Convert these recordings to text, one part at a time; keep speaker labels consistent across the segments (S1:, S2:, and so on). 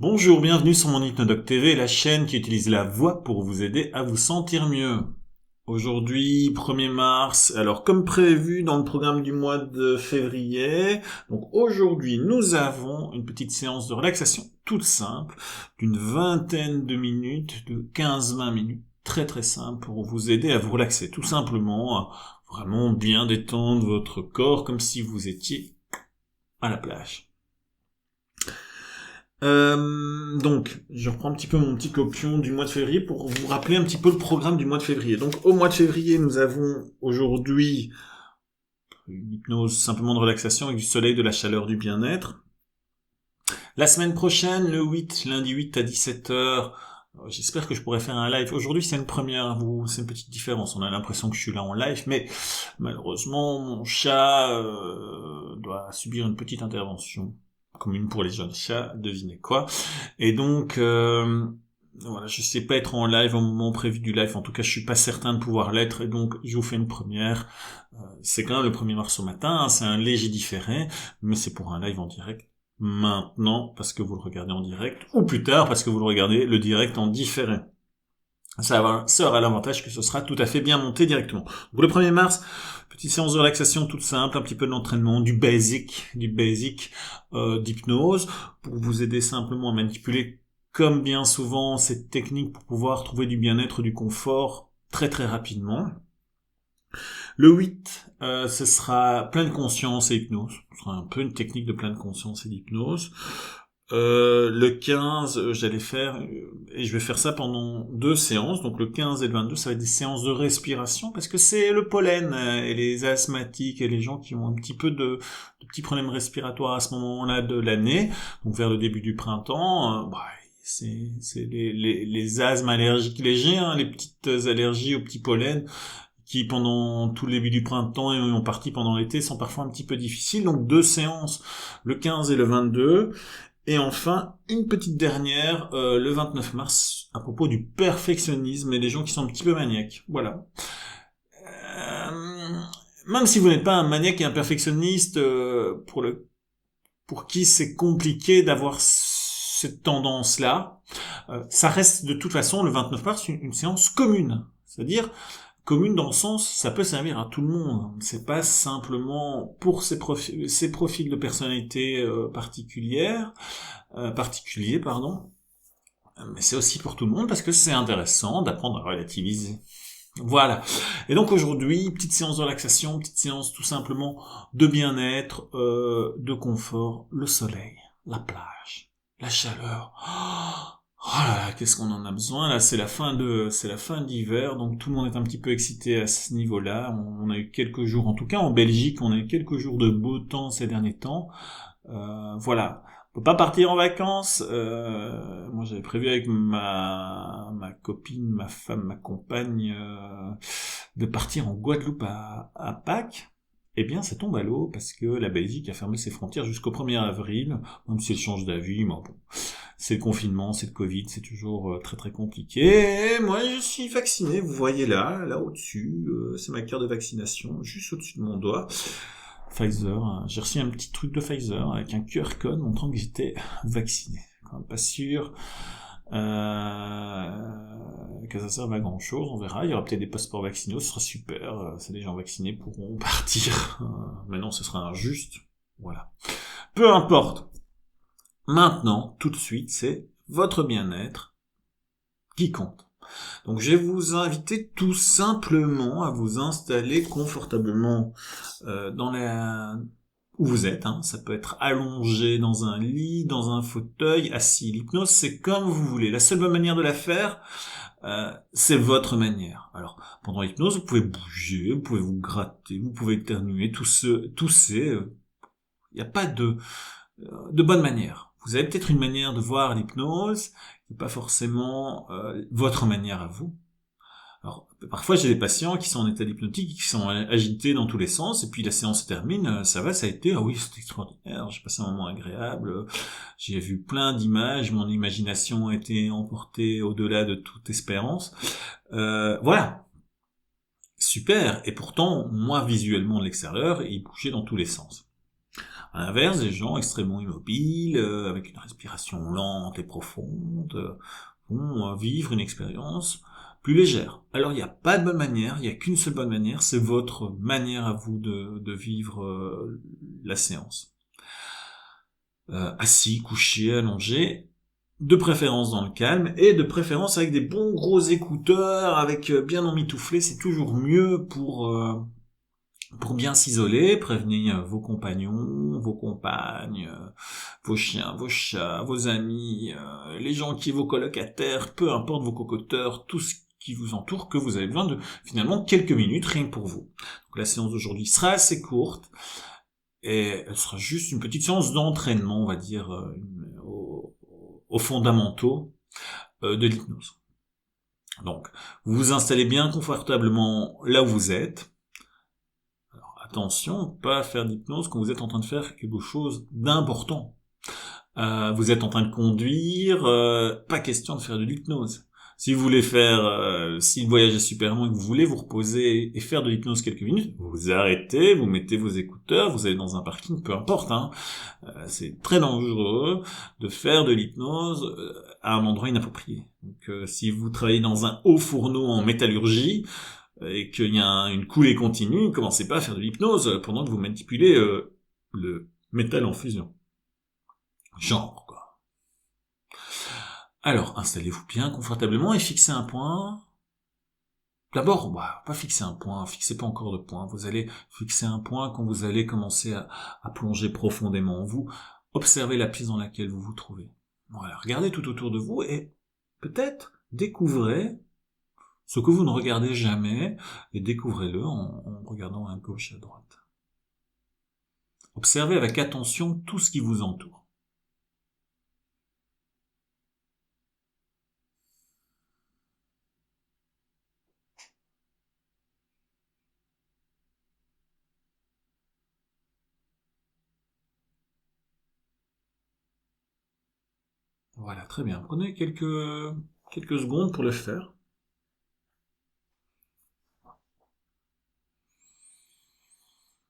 S1: Bonjour, bienvenue sur mon Hypnodoc TV, la chaîne qui utilise la voix pour vous aider à vous sentir mieux. Aujourd'hui, 1er mars, alors comme prévu dans le programme du mois de février, donc aujourd'hui nous avons une petite séance de relaxation toute simple, d'une vingtaine de minutes, de 15-20 minutes, très très simple pour vous aider à vous relaxer, tout simplement, à vraiment bien détendre votre corps comme si vous étiez à la plage. Donc, je reprends un petit peu mon petit copion du mois de février pour vous rappeler un petit peu le programme du mois de février. Donc, au mois de février, nous avons aujourd'hui une hypnose simplement de relaxation avec du soleil, de la chaleur, du bien-être. La semaine prochaine, le 8, lundi 8 à 17h, j'espère que je pourrai faire un live. Aujourd'hui, c'est une première, c'est une petite différence. On a l'impression que je suis là en live, mais malheureusement, mon chat doit subir une petite intervention. Commune pour les jeunes chats, devinez quoi. Et donc, voilà, je sais pas être en live au moment prévu du live. En tout cas, je suis pas certain de pouvoir l'être. Et donc, je vous fais une première. C'est quand même le 1er mars au matin. Hein, c'est un léger différé, mais c'est pour un live en direct. Maintenant, parce que vous le regardez en direct, ou plus tard, parce que vous le regardez le direct en différé. Ça aura l'avantage que ce sera tout à fait bien monté directement. Donc le 1er mars, petite séance de relaxation toute simple, un petit peu d'entraînement, du basic d'hypnose, pour vous aider simplement à manipuler, comme bien souvent, cette technique pour pouvoir trouver du bien-être, du confort, très très rapidement. Le 8, ce sera pleine conscience et hypnose. Ce sera un peu une technique de pleine conscience et d'hypnose. Le 15, j'allais faire, et je vais faire ça pendant 2 séances, donc le 15 et le 22, ça va être des séances de respiration, parce que c'est le pollen, et les asthmatiques, et les gens qui ont un petit peu de petits problèmes respiratoires à ce moment-là de l'année, donc vers le début du printemps, c'est les asthmes allergiques légers, hein, les petites allergies au petit pollen, qui pendant tout le début du printemps et en partie pendant l'été sont parfois un petit peu difficiles, donc 2 séances, le 15 et le 22, et enfin, une petite dernière, le 29 mars, à propos du perfectionnisme et des gens qui sont un petit peu maniaques. Voilà. Même si vous n'êtes pas un maniaque et un perfectionniste, pour qui c'est compliqué d'avoir cette tendance-là, ça reste de toute façon, le 29 mars, une séance commune. C'est-à-dire, commune dans le sens, ça peut servir à tout le monde. C'est pas simplement pour ces profils de personnalité particuliers, mais c'est aussi pour tout le monde parce que c'est intéressant d'apprendre à relativiser. Voilà. Et donc aujourd'hui, petite séance de relaxation, petite séance tout simplement de bien-être, de confort, le soleil, la plage, la chaleur. Oh là là, qu'est-ce qu'on en a besoin là, c'est la fin d'hiver, donc tout le monde est un petit peu excité à ce niveau-là. On a eu quelques jours, en tout cas en Belgique, on a eu quelques jours de beau temps ces derniers temps. Voilà. On peut pas partir en vacances. Moi, j'avais prévu avec ma copine, ma femme, ma compagne, de partir en Guadeloupe à Pâques. Eh bien, ça tombe à l'eau parce que la Belgique a fermé ses frontières jusqu'au 1er avril, même si elle change d'avis, mais bon, c'est le confinement, c'est le Covid, c'est toujours très très compliqué. Et moi, je suis vacciné, vous voyez là au-dessus, c'est ma carte de vaccination, juste au-dessus de mon doigt. Pfizer, hein. J'ai reçu un petit truc de Pfizer avec un QR code montrant que j'étais vacciné. Quand même pas sûr que ça serve à grand chose, on verra. Il y aura peut-être des passeports vaccinaux, ce sera super. C'est des gens vaccinés pourront partir. Mais non, ce sera injuste. Voilà. Peu importe. Maintenant, tout de suite, c'est votre bien-être qui compte. Donc je vais vous inviter tout simplement à vous installer confortablement où vous êtes. Hein. Ça peut être allongé dans un lit, dans un fauteuil, assis. L'hypnose, c'est comme vous voulez. La seule bonne manière de la faire, c'est votre manière. Alors, pendant l'hypnose, vous pouvez bouger, vous pouvez vous gratter, vous pouvez éternuer, tousser. Il n'y a pas de bonne manière. Vous avez peut-être une manière de voir l'hypnose, qui n'est pas forcément votre manière à vous. Alors, parfois j'ai des patients qui sont en état hypnotique, qui sont agités dans tous les sens, et puis la séance se termine, ça va, ça a été, ah oui, c'était extraordinaire, j'ai passé un moment agréable, j'ai vu plein d'images, mon imagination a été emportée au-delà de toute espérance. Voilà, super, et pourtant, moi, visuellement de l'extérieur, il bougeait dans tous les sens. À l'inverse, des gens extrêmement immobiles, avec une respiration lente et profonde, vont vivre une expérience plus légère. Alors il n'y a pas de bonne manière, il n'y a qu'une seule bonne manière, c'est votre manière à vous de vivre la séance. Assis, couché, allongé, de préférence dans le calme, et de préférence avec des bons gros écouteurs, avec bien emmitouflé, c'est toujours mieux pour bien s'isoler, prévenir vos compagnons, vos compagnes, vos chiens, vos chats, vos amis, les gens qui vos colocataires, peu importe vos cocoteurs, tout ce qui vous entoure, que vous avez besoin de finalement quelques minutes rien que pour vous. Donc la séance d'aujourd'hui sera assez courte, et elle sera juste une petite séance d'entraînement, on va dire, aux fondamentaux de l'hypnose. Donc, vous vous installez bien confortablement là où vous êtes. Alors, attention, pas faire d'hypnose quand vous êtes en train de faire quelque chose d'important. Vous êtes en train de conduire, pas question de faire de l'hypnose. Si vous voulez faire, si le voyage est super long et que vous voulez vous reposer et faire de l'hypnose quelques minutes, vous arrêtez, vous mettez vos écouteurs, vous allez dans un parking, peu importe, hein. C'est très dangereux de faire de l'hypnose à un endroit inapproprié. Donc, si vous travaillez dans un haut fourneau en métallurgie et qu'il y a une coulée continue, commencez pas à faire de l'hypnose pendant que vous manipulez le métal en fusion. Genre, quoi. Alors, installez-vous bien confortablement et fixez un point. D'abord, pas fixer un point, fixez pas encore de point. Vous allez fixer un point quand vous allez commencer à plonger profondément en vous. Observez la pièce dans laquelle vous vous trouvez. Voilà, regardez tout autour de vous et peut-être découvrez ce que vous ne regardez jamais et découvrez-le en regardant à gauche et à droite. Observez avec attention tout ce qui vous entoure. Voilà, très bien. Prenez quelques secondes pour le faire.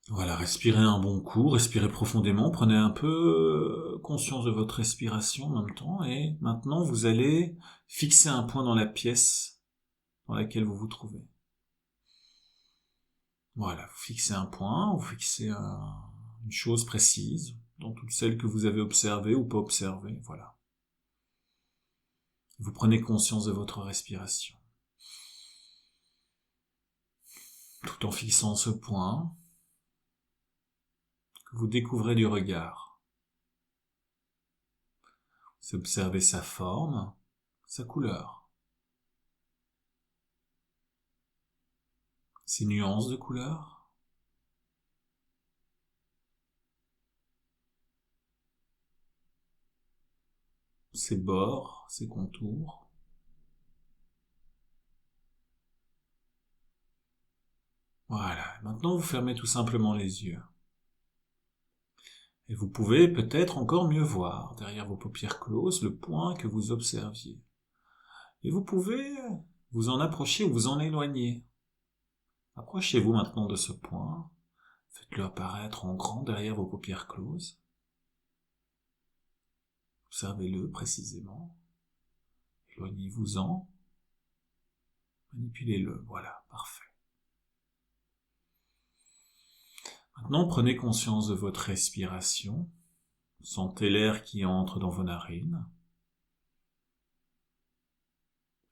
S1: Voilà, respirez un bon coup, respirez profondément, prenez un peu conscience de votre respiration en même temps, et maintenant vous allez fixer un point dans la pièce dans laquelle vous vous trouvez. Voilà, vous fixez un point, vous fixez une chose précise, dans toutes celles que vous avez observées ou pas observées, voilà. Vous prenez conscience de votre respiration. Tout en fixant ce point, que vous découvrez du regard. Vous observez sa forme, sa couleur, ses nuances de couleur, ses bords, ses contours. Voilà, maintenant vous fermez tout simplement les yeux. Et vous pouvez peut-être encore mieux voir, derrière vos paupières closes, le point que vous observiez. Et vous pouvez vous en approcher ou vous en éloigner. Approchez-vous maintenant de ce point, faites-le apparaître en grand derrière vos paupières closes. Observez-le précisément. Éloignez-vous-en. Manipulez-le, voilà, parfait. Maintenant, prenez conscience de votre respiration. Sentez l'air qui entre dans vos narines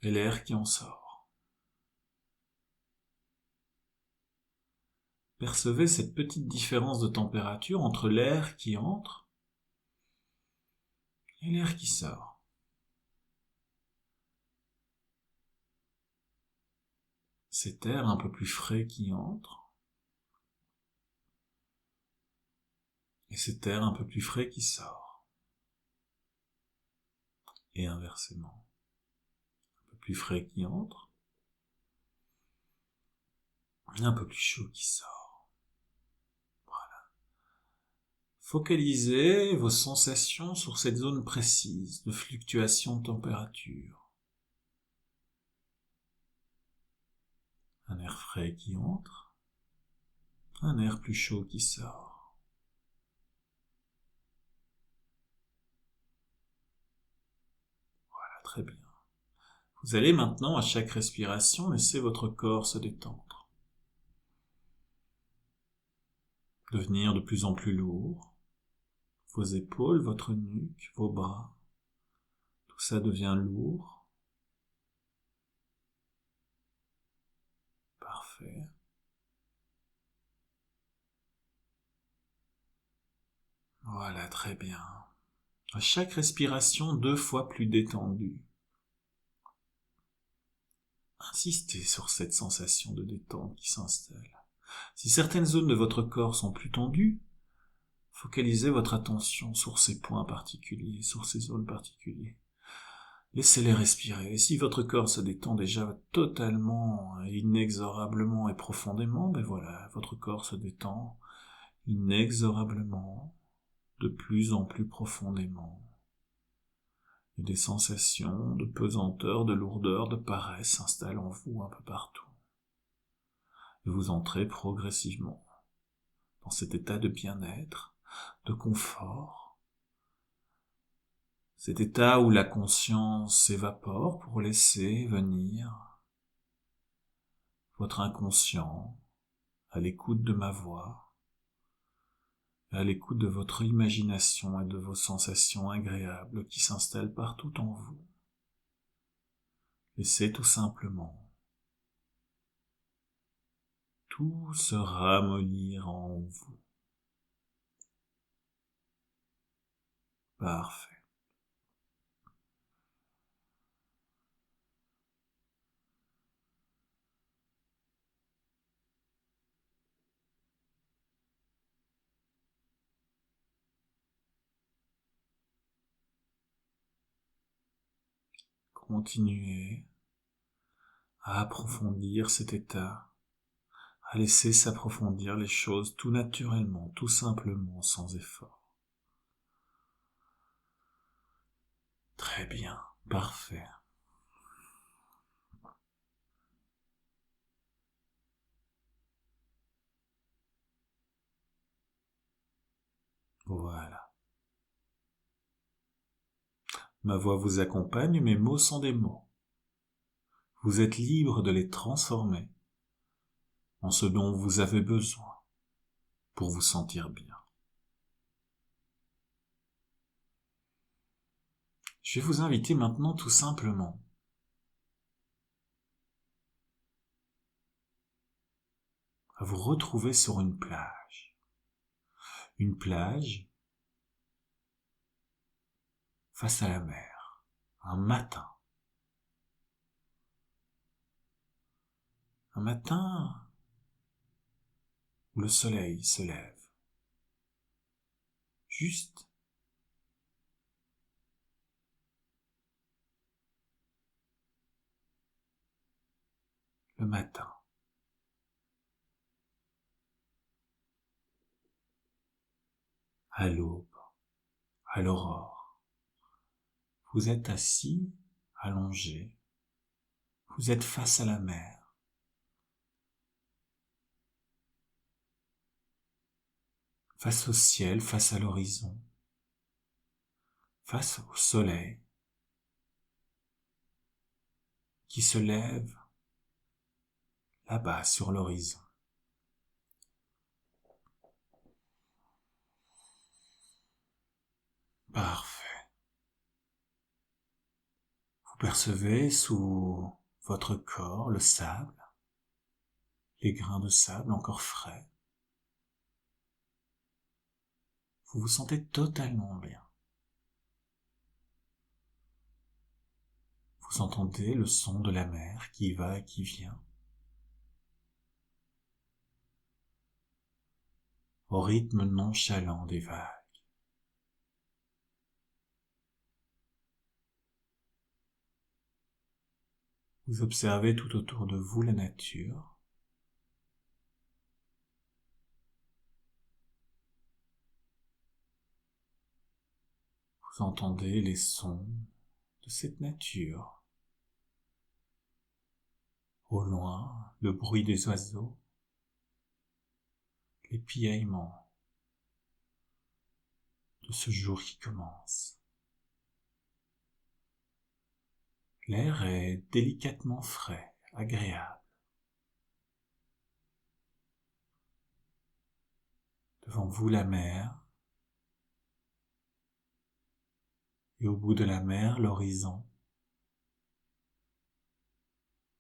S1: et l'air qui en sort. Percevez cette petite différence de température entre l'air qui entre et l'air qui sort. Cet air un peu plus frais qui entre et cet air un peu plus frais qui sort. Et inversement. Un peu plus frais qui entre et un peu plus chaud qui sort. Voilà. Focalisez vos sensations sur cette zone précise de fluctuation de température. Un air frais qui entre, un air plus chaud qui sort. très bien. Vous allez maintenant, à chaque respiration, laisser votre corps se détendre. Devenir de plus en plus lourd. Vos épaules, votre nuque, vos bras. Tout ça devient lourd. Parfait. Voilà, très bien. À chaque respiration, 2 fois plus détendue. Insistez sur cette sensation de détente qui s'installe. Si certaines zones de votre corps sont plus tendues, focalisez votre attention sur ces points particuliers, sur ces zones particulières. Laissez-les respirer. Et si votre corps se détend déjà totalement, inexorablement et profondément, ben voilà, votre corps se détend inexorablement, de plus en plus profondément. Et des sensations de pesanteur, de lourdeur, de paresse s'installent en vous un peu partout. Et vous entrez progressivement dans cet état de bien-être, de confort, cet état où la conscience s'évapore pour laisser venir votre inconscient à l'écoute de ma voix, à l'écoute de votre imagination et de vos sensations agréables qui s'installent partout en vous. Laissez tout simplement tout se ramollir en vous. Parfait. Continuez à approfondir cet état, à laisser s'approfondir les choses tout naturellement, tout simplement, sans effort. Très bien, parfait. Voilà. Ma voix vous accompagne, mes mots sont des mots. Vous êtes libre de les transformer en ce dont vous avez besoin pour vous sentir bien. Je vais vous inviter maintenant tout simplement à vous retrouver sur une plage. Une plage face à la mer, un matin. Un matin où le soleil se lève. Juste le matin. À l'aube, à l'aurore. Vous êtes assis, allongé. Vous êtes face à la mer. Face au ciel, face à l'horizon. Face au soleil qui se lève là-bas sur l'horizon. Parfait. Vous percevez sous votre corps le sable, les grains de sable encore frais. Vous vous sentez totalement bien. Vous entendez le son de la mer qui va et qui vient. Au rythme nonchalant des vagues. Vous observez tout autour de vous la nature. Vous entendez les sons de cette nature. Au loin, le bruit des oiseaux, les piaillements de ce jour qui commence. L'air est délicatement frais, agréable. Devant vous la mer, et au bout de la mer l'horizon,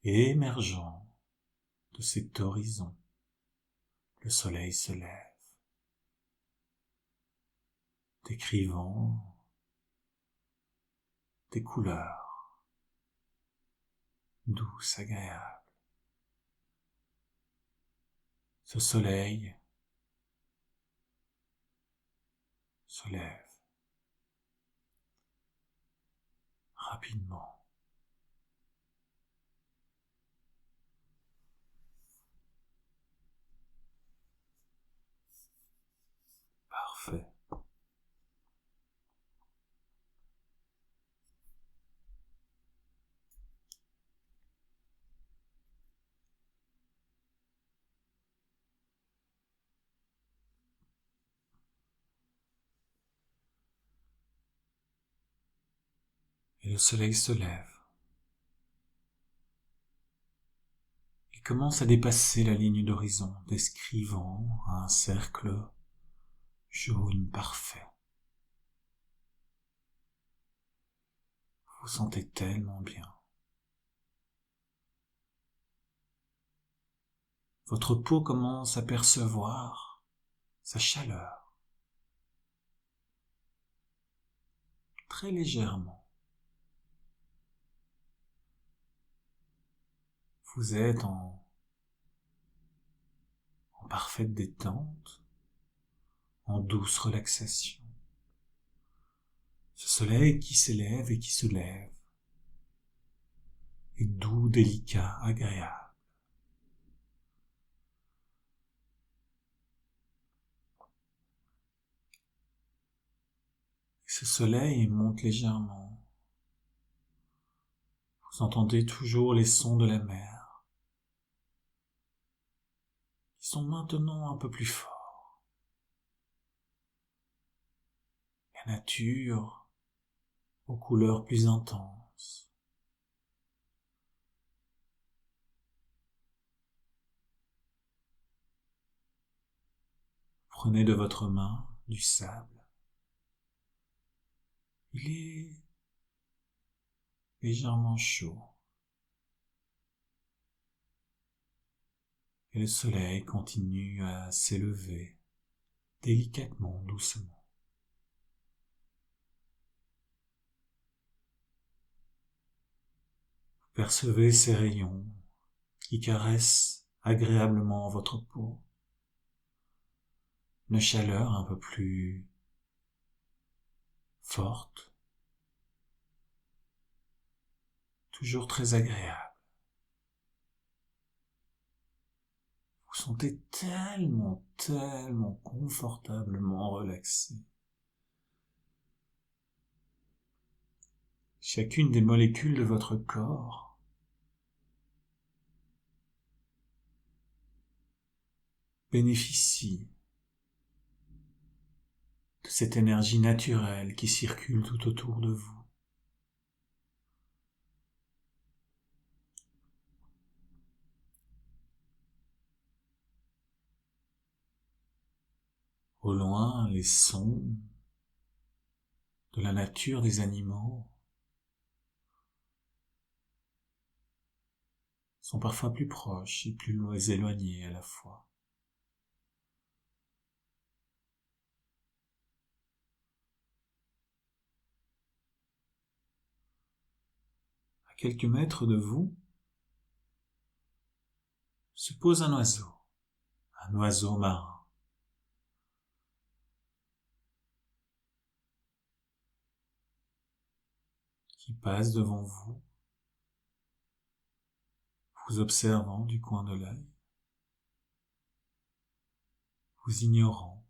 S1: et émergeant de cet horizon, le soleil se lève, décrivant des couleurs douces, agréables. Ce soleil se lève rapidement. Parfait. Et le soleil se lève. Il commence à dépasser la ligne d'horizon, décrivant un cercle jaune parfait. Vous vous sentez tellement bien. Votre peau commence à percevoir sa chaleur, très légèrement. Vous êtes en parfaite détente, en douce relaxation. Ce soleil qui s'élève et qui se lève est doux, délicat, agréable. Et ce soleil monte légèrement. Vous entendez toujours les sons de la mer, qui sont maintenant un peu plus forts. La nature aux couleurs plus intenses. Prenez de votre main du sable. Il est légèrement chaud. Et le soleil continue à s'élever délicatement, doucement. Vous percevez ces rayons qui caressent agréablement votre peau. Une chaleur un peu plus forte, toujours très agréable. Vous vous sentez tellement confortablement relaxé. Chacune des molécules de votre corps bénéficie de cette énergie naturelle qui circule tout autour de vous. Au loin, les sons de la nature des animaux sont parfois plus proches et plus éloignés à la fois. À quelques mètres de vous se pose un oiseau marin. Qui passe devant vous, vous observant du coin de l'œil, vous ignorant.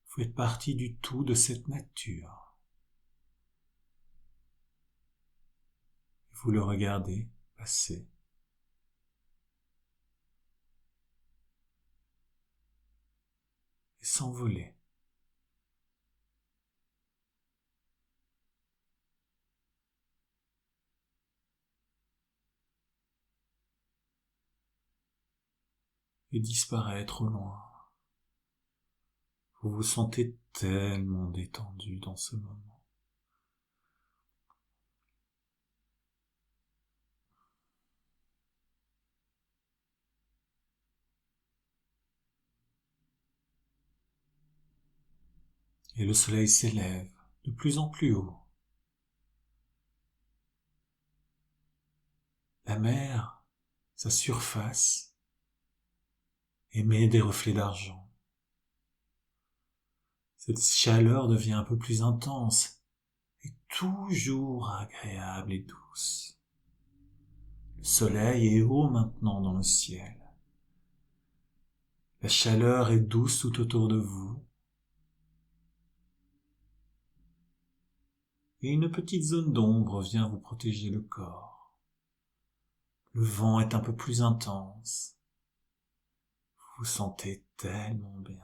S1: Vous faites partie du tout de cette nature. Vous le regardez passer. Et s'envoler. et disparaître au loin. Vous vous sentez tellement détendu dans ce moment. Et le soleil s'élève de plus en plus haut. La mer, sa surface, émet des reflets d'argent. Cette chaleur devient un peu plus intense et toujours agréable et douce. Le soleil est haut maintenant dans le ciel. La chaleur est douce tout autour de vous. Et une petite zone d'ombre vient vous protéger le corps. Le vent est un peu plus intense. Vous vous sentez tellement bien.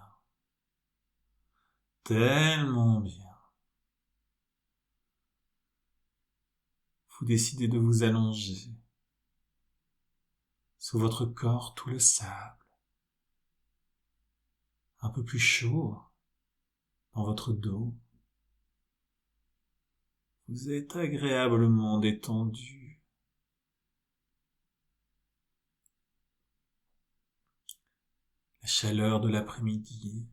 S1: Tellement bien. Vous décidez de vous allonger. Sous votre corps, tout le sable. Un peu plus chaud dans votre dos. Vous êtes agréablement détendu. La chaleur de l'après-midi,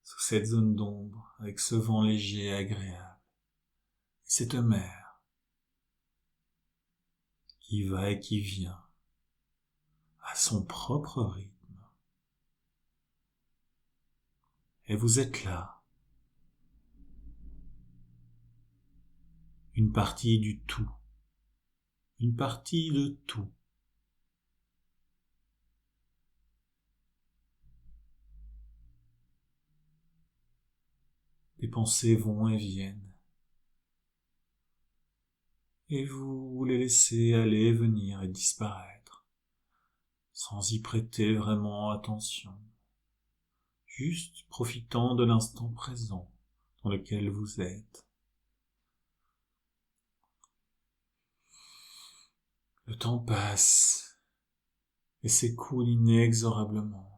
S1: sous cette zone d'ombre, avec ce vent léger et agréable. Et cette mer qui va et qui vient à son propre rythme. Et vous êtes là, une partie du tout, une partie de tout. Les pensées vont et viennent. Et vous les laissez aller et venir et disparaître, sans y prêter vraiment attention, juste profitant de l'instant présent dans lequel vous êtes. Le temps passe et s'écoule inexorablement.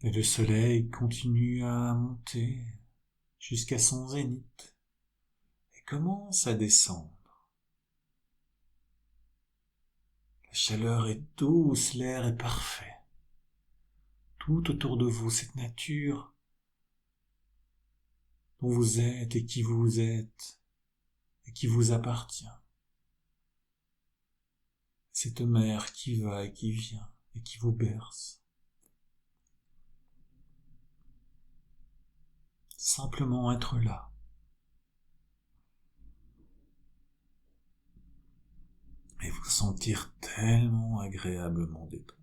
S1: Et le soleil continue à monter jusqu'à son zénith et commence à descendre. La chaleur est douce, l'air est parfait. Tout autour de vous, cette nature dont vous êtes et qui vous êtes et qui vous appartient. Cette mer qui va et qui vient et qui vous berce. Simplement être là. Et vous sentir tellement agréablement détendu.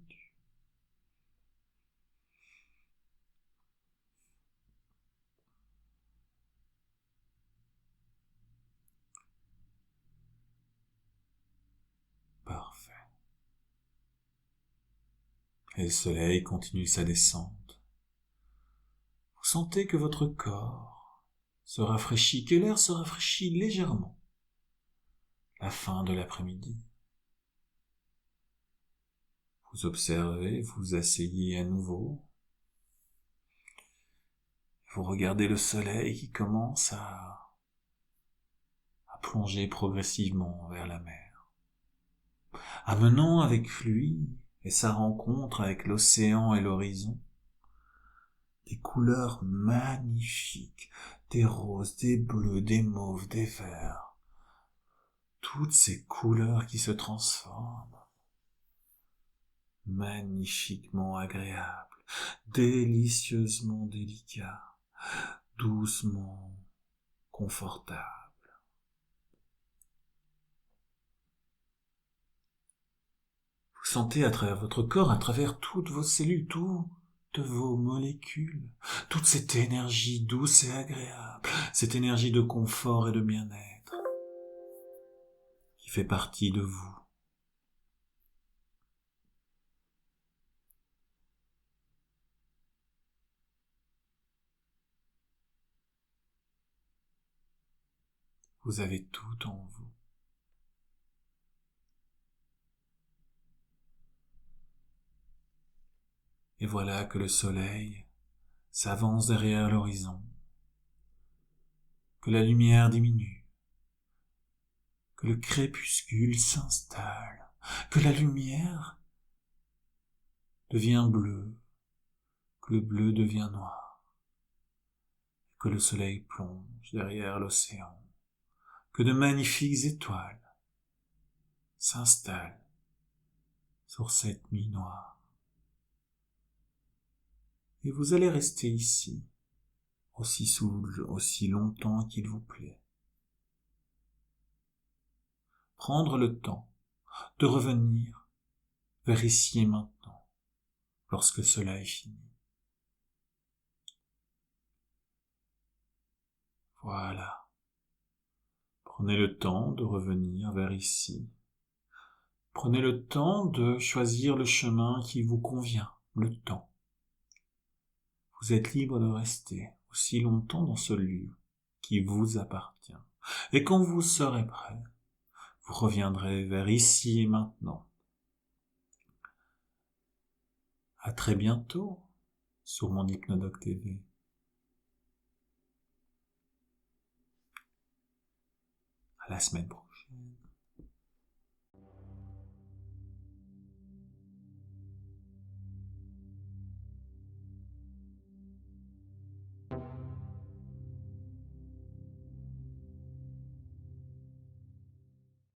S1: Parfait. Et le soleil continue sa descente. Vous sentez que votre corps se rafraîchit, que l'air se rafraîchit légèrement. La fin de l'après-midi. Vous observez, vous asseyez à nouveau. Vous regardez le soleil qui commence à plonger progressivement vers la mer, amenant avec lui et sa rencontre avec l'océan et l'horizon des couleurs magnifiques, des roses, des bleus, des mauves, des verts, toutes ces couleurs qui se transforment, magnifiquement agréables, délicieusement délicats, doucement confortables. Vous sentez à travers votre corps, à travers toutes vos cellules, toutes vos molécules, toute cette énergie douce et agréable, cette énergie de confort et de bien-être qui fait partie de vous. Vous avez tout en vous. Et voilà que le soleil s'avance derrière l'horizon, que la lumière diminue, que le crépuscule s'installe, que la lumière devient bleue, que le bleu devient noir, que le soleil plonge derrière l'océan, que de magnifiques étoiles s'installent sur cette nuit noire. Et vous allez rester ici, aussi longtemps qu'il vous plaît. Prendre le temps de revenir vers ici et maintenant, lorsque cela est fini. Voilà. Prenez le temps de revenir vers ici. Prenez le temps de choisir le chemin qui vous convient, le temps. Vous êtes libre de rester aussi longtemps dans ce lieu qui vous appartient. Et quand vous serez prêt, vous reviendrez vers ici et maintenant. À très bientôt sur mon Hypnodoc TV. À la semaine prochaine.